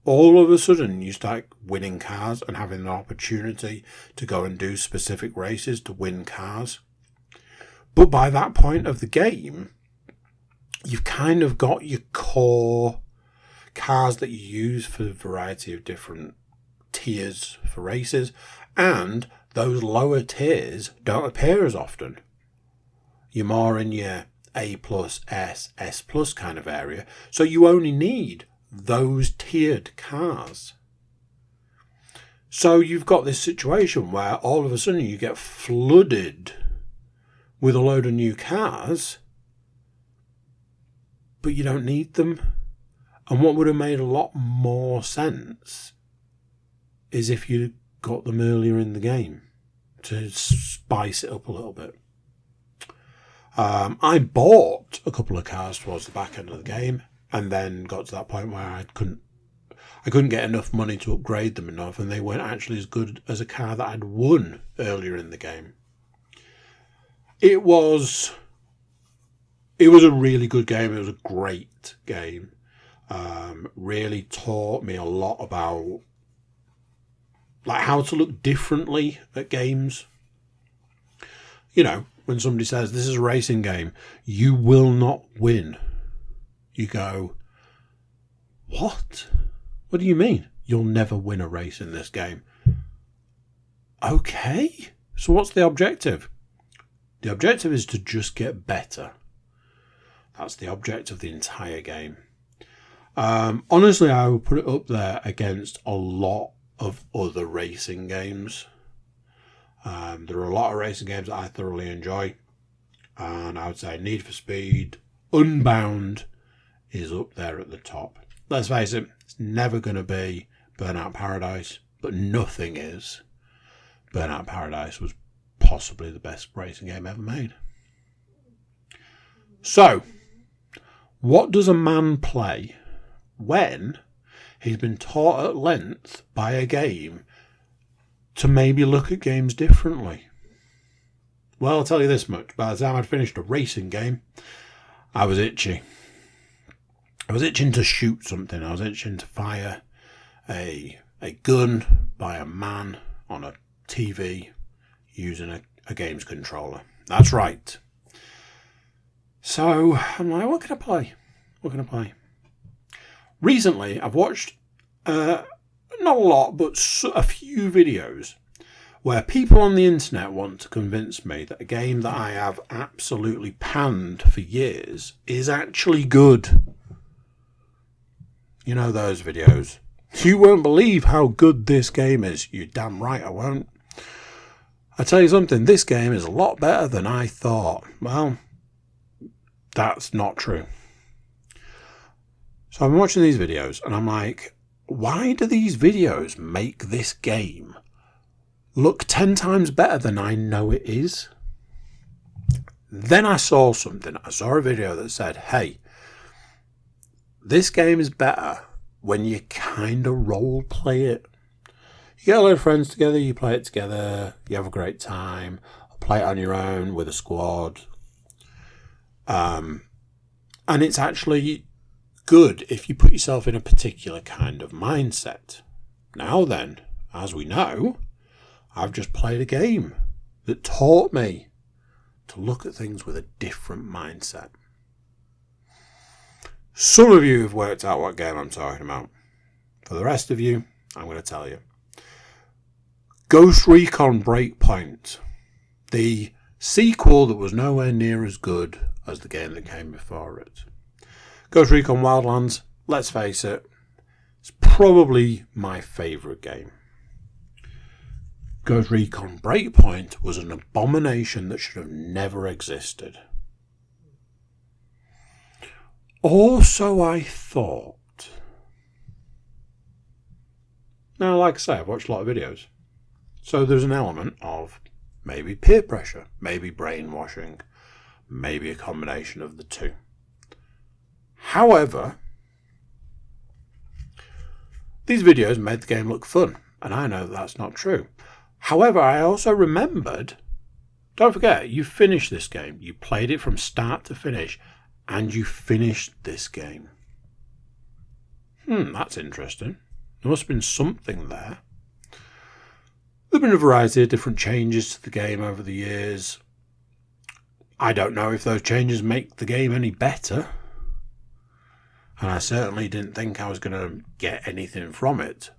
Speaker 1: all of a sudden, you start winning cars and having an opportunity to go and do specific races to win cars. But by that point of the game, you've kind of got your core cars that you use for a variety of different tiers for races, and those lower tiers don't appear as often. You're more in your A plus, S plus kind of area, so you only need those tiered cars. So you've got this situation where all of a sudden you get flooded with a load of new cars, but you don't need them. And what would have made a lot more sense is if you got them earlier in the game to spice it up a little bit. I bought a couple of cars towards the back end of the game and then got to that point where I couldn't get enough money to upgrade them enough, and they weren't actually as good as a car that I'd won earlier in the game. It was a really good game. It was a great game. Really taught me a lot about how to look differently at games. When somebody says this is a racing game, you will not win. You go, what? What do you mean? You'll never win a race in this game. Okay, so what's the objective? The objective is to just get better. That's the object of the entire game. Honestly, I would put it up there against a lot of other racing games. There are a lot of racing games that I thoroughly enjoy. And I would say Need for Speed, Unbound is up there at the top. Let's face it, it's never going to be Burnout Paradise, but nothing is. Burnout Paradise was possibly the best racing game ever made. So, what does a man play when he's been taught at length by a game to maybe look at games differently? Well, I'll tell you this much. By the time I'd finished a racing game, I was itchy. I was itching to shoot something. I was itching to fire a gun by a man on a TV using a games controller. That's right. So I'm like, what can I play? What can I play? Recently, I've watched not a lot, but a few videos where people on the internet want to convince me that a game that I have absolutely panned for years is actually good. You know those videos. You won't believe how good this game is. You're damn right I won't. I tell you something, this game is a lot better than I thought. Well, that's not true. So I'm watching these videos and I'm like, why do these videos make this game look 10 times better than I know it is? Then I saw something. I saw a video that said, hey, this game is better when you kind of role play it. You get a load of friends together, you play it together, you have a great time, play it on your own with a squad. And it's actually good if you put yourself in a particular kind of mindset. Now then, as we know, I've just played a game that taught me to look at things with a different mindset. Some of you have worked out what game I'm talking about. For the rest of you, I'm going to tell you. Ghost Recon Breakpoint, the sequel that was nowhere near as good as the game that came before it. Ghost Recon Wildlands, let's face it, it's probably my favourite game. Ghost Recon Breakpoint was an abomination that should have never existed. Or so I thought. Now, like I say, I've watched a lot of videos. So there's an element of maybe peer pressure, maybe brainwashing, maybe a combination of the two. However, these videos made the game look fun, and I know that's not true. However, I also remembered, don't forget, you finished this game. You played it from start to finish, and you finished this game. That's interesting. There must have been something there. There have been a variety of different changes to the game over the years. I don't know if those changes make the game any better. And I certainly didn't think I was going to get anything from it.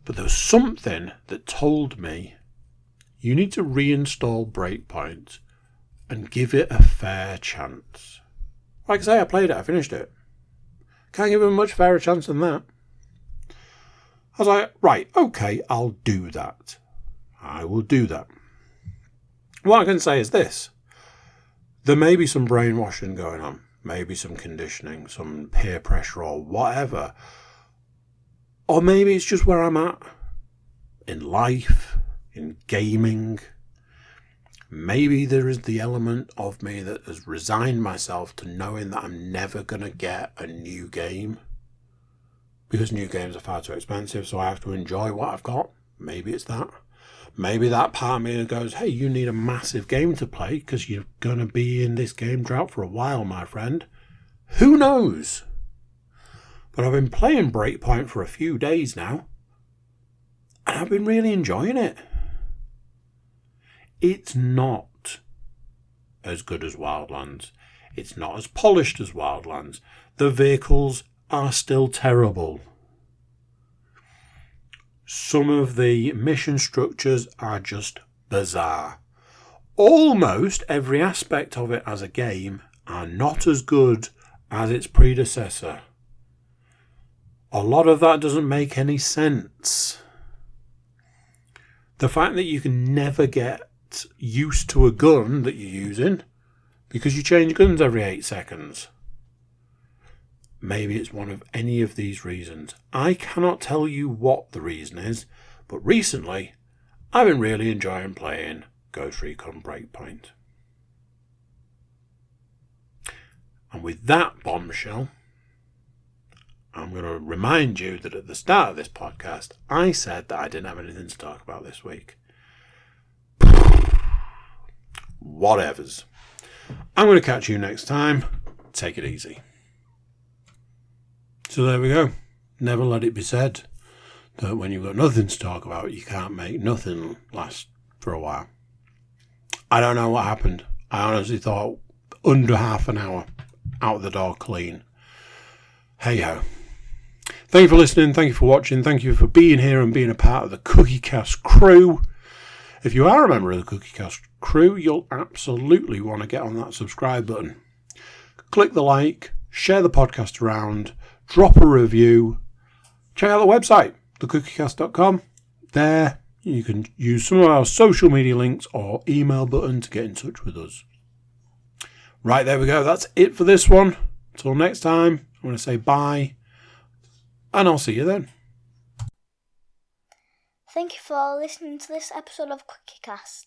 Speaker 1: But there was something that told me you need to reinstall Breakpoint and give it a fair chance. Like I say, I played it, I finished it. Can't give it a much fairer chance than that. I was like, right, okay, I'll do that. I will do that. What I can say is this. There may be some brainwashing going on. Maybe some conditioning, some peer pressure or whatever. Or maybe it's just where I'm at. In life, in gaming. Maybe there is the element of me that has resigned myself to knowing that I'm never going to get a new game. Because new games are far too expensive, so I have to enjoy what I've got. Maybe it's that. Maybe that part of me goes, hey, you need a massive game to play because you're going to be in this game drought for a while, my friend. Who knows? But I've been playing Breakpoint for a few days now, and I've been really enjoying it. It's not as good as Wildlands. It's not as polished as Wildlands. The vehicles are still terrible. Some of the mission structures are just bizarre. Almost every aspect of it as a game are not as good as its predecessor. A lot of that doesn't make any sense. The fact that you can never get used to a gun that you're using because you change guns every 8 seconds. Maybe it's one of any of these reasons. I cannot tell you what the reason is, but recently I've been really enjoying playing Ghost Recon Breakpoint. And with that bombshell, I'm going to remind you that at the start of this podcast, I said that I didn't have anything to talk about this week. Whatevers. I'm going to catch you next time. Take it easy. So there we go. Never let it be said that when you've got nothing to talk about, you can't make nothing last for a while. I don't know what happened. I honestly thought under half an hour out the door clean. Hey ho. Thank you for listening. Thank you for watching. Thank you for being here and being a part of the CookieCast crew. If you are a member of the CookieCast crew, you'll absolutely want to get on that subscribe button. Click the like, share the podcast around, drop a review. Check out the website, thecookiecast.com. There you can use some of our social media links or email button to get in touch with us. Right, there we go. That's it for this one. Until next time, I'm going to say bye. And I'll see you then.
Speaker 2: Thank you for listening to this episode of CookieCast.